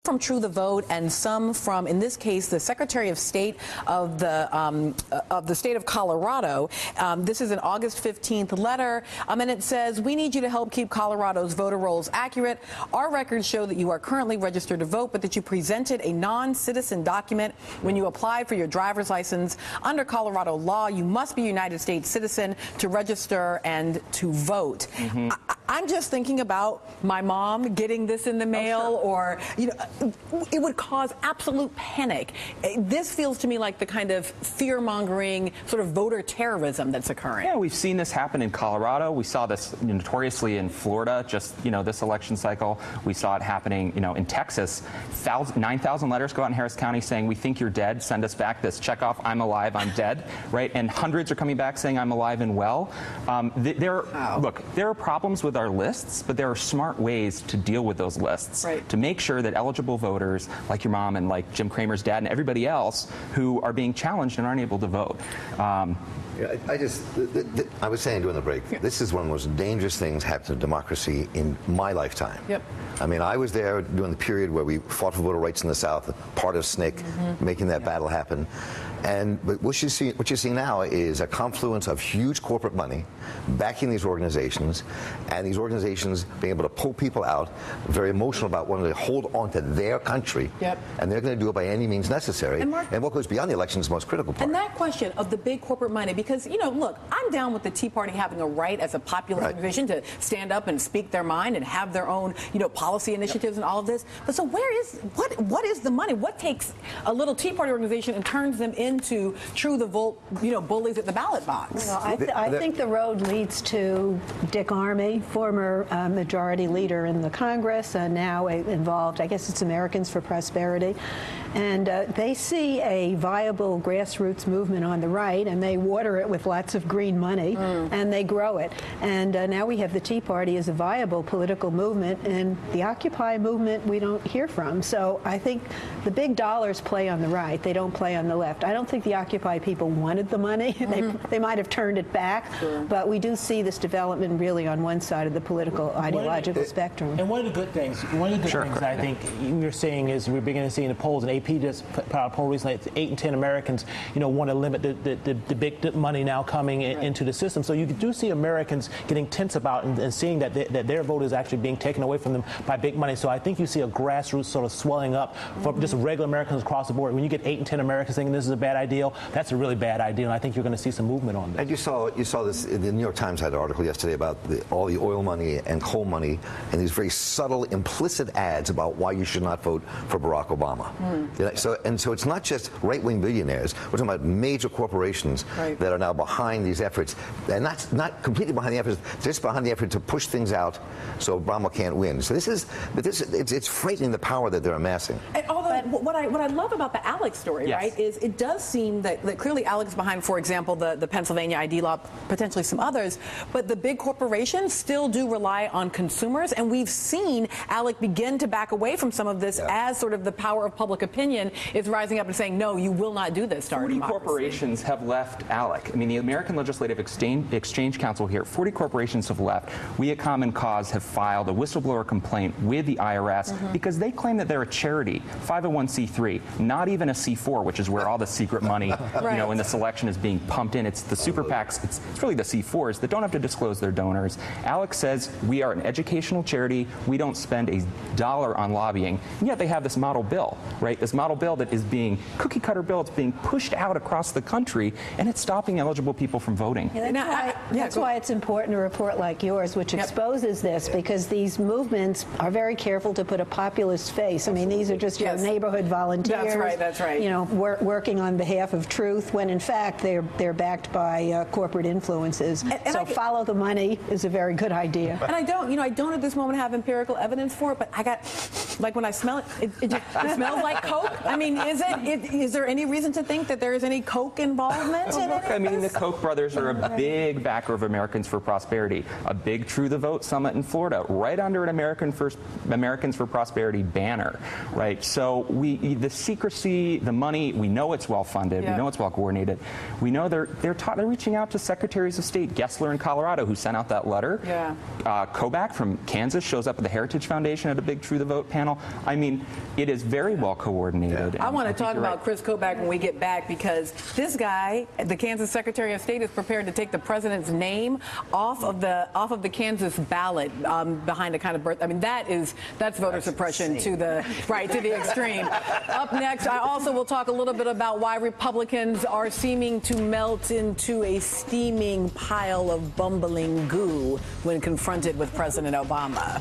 from True the Vote and some from, in this case, the Secretary of State of the state of Colorado. This is an August 15th letter, and it says, "We need you to help keep Colorado's voter rolls accurate. Our records show that you are currently registered to vote, but that you presented a non-citizen document when you applied for your driver's license. Under Colorado law, you must be a United States citizen to register and to vote." I'm just thinking about my mom getting this in the mail, or, you know, it would cause absolute panic. This feels to me like the kind of fear-mongering sort of voter terrorism that's occurring. Yeah, we've seen this happen in Colorado. We saw this notoriously in Florida, just, you know, this election cycle. We saw it happening, you know, in Texas. 9,000 letters go out in Harris County saying, "We think you're dead. Send us back this checkoff. I'm alive. I'm dead." Right? And hundreds are coming back saying, "I'm alive and well." Look, there are problems with our lists, but there are smart ways to deal with those lists, to make sure that eligible voters like your mom and like Jim Cramer's dad and everybody else who are being challenged and aren't able to vote. I was saying during the break, this is one of the most dangerous things happening to democracy in my lifetime. I mean, I was there during the period where we fought for voter rights in the South, part of SNCC, making that battle happen. But what you see now is a confluence of huge corporate money backing these organizations, and these organizations being able to pull people out, very emotional about wanting to hold on to their country, and they're going to do it by any means necessary. And what goes beyond the election is the most critical part. And that question of the big corporate money, because, you know, look, I'm down with the Tea Party having a right as a popular organization to stand up and speak their mind and have their own, you know, policy initiatives and all of this. But so what is the money? What takes a little Tea Party organization and turns them into True the Vote, you know, bullies at the ballot box? Well, I think the road leads to Dick Armey, former majority leader in the Congress, now involved, I guess it's Americans for Prosperity. And they see a viable grassroots movement on the right, and they water it with lots of green money, and they grow it. And now we have the Tea Party as a viable political movement, and the Occupy movement we don't hear from. So I think the big dollars play on the right. They don't play on the left. I don't think the Occupy people wanted the money. They might have turned it back, but we do see this development really on one side of the political ideological spectrum. And one of the good things, I think you're saying is we're beginning to see in the polls, and AP just put out a poll recently, it's 8 in 10 Americans, you know, want to limit the big money now coming into the system. So you do see Americans getting tense about and seeing that their vote is actually being taken away from them by big money. So I think you see a grassroots sort of swelling up for just regular Americans across the board. When you get 8 in 10 Americans thinking this is a bad idea, that's a really bad idea, and I think you're going to see some movement on that. And you saw this, the New York Times had an article yesterday about all the oil money and coal money and these very subtle, implicit ads about why you should not vote for Barack Obama. So it's not just right-wing billionaires. We're talking about major corporations that are now behind these efforts, and that's not completely behind the efforts, just behind the effort to push things out so Obama can't win. So it's frightening the power that they're amassing. And although what I love about the Alex story, is it does seem that clearly Alex behind, for example, the Pennsylvania ID law, potentially some others, but the big corporations still do rely on consumers, and we've seen Alec begin to back away from some of this as sort of the power of public opinion is rising up and saying, no, you will not do this to our democracy. 40 corporations have left Alec. I mean, the American Legislative Exchange Council here, 40 corporations have left. We at Common Cause have filed a whistleblower complaint with the IRS because they claim that they're a charity, 501c3, not even a C4, which is where all the secret money, you know, in this election is being pumped in. It's the super PACs, it's really the C4s that don't have to disclose their donors. Alex says we are an educational charity. We don't spend a dollar on lobbying. And yet they have this model bill, right? This model bill that is being cookie cutter bill. It's being pushed out across the country, and it's stopping eligible people from voting. That's why it's important a report like yours, which exposes this, because these movements are very careful to put a populist face. I mean, these are just your neighborhood volunteers. That's right. You know, working on behalf of truth, when in fact they're backed by corporate influences. So follow the money is a very good idea. And I don't at this moment have empirical evidence for it, but I got, like, when I smell it, it smells like Coke. I mean, is there any reason to think that there is any Coke involvement in it? I mean, the Koch brothers are a big backer of Americans for Prosperity, a big True the Vote summit in Florida, right under an Americans for Prosperity banner, right? So the secrecy, the money, we know it's well funded, we know it's well coordinated. We know they're reaching out to secretaries of state, Gessler in Colorado, who sent out that letter. Kobach from Kansas shows up at the Heritage Foundation at a big True the Vote panel. I mean, it is very well coordinated. I want to talk about Chris Kobach when we get back, because this guy, the Kansas Secretary of State, is prepared to take the president's name off of the Kansas ballot behind a kind of birth. I mean, that's voter suppression to the extreme. Up next, I also will talk a little bit about why Republicans are seeming to melt into a steaming pile of bumbling goo when confronted with President Obama.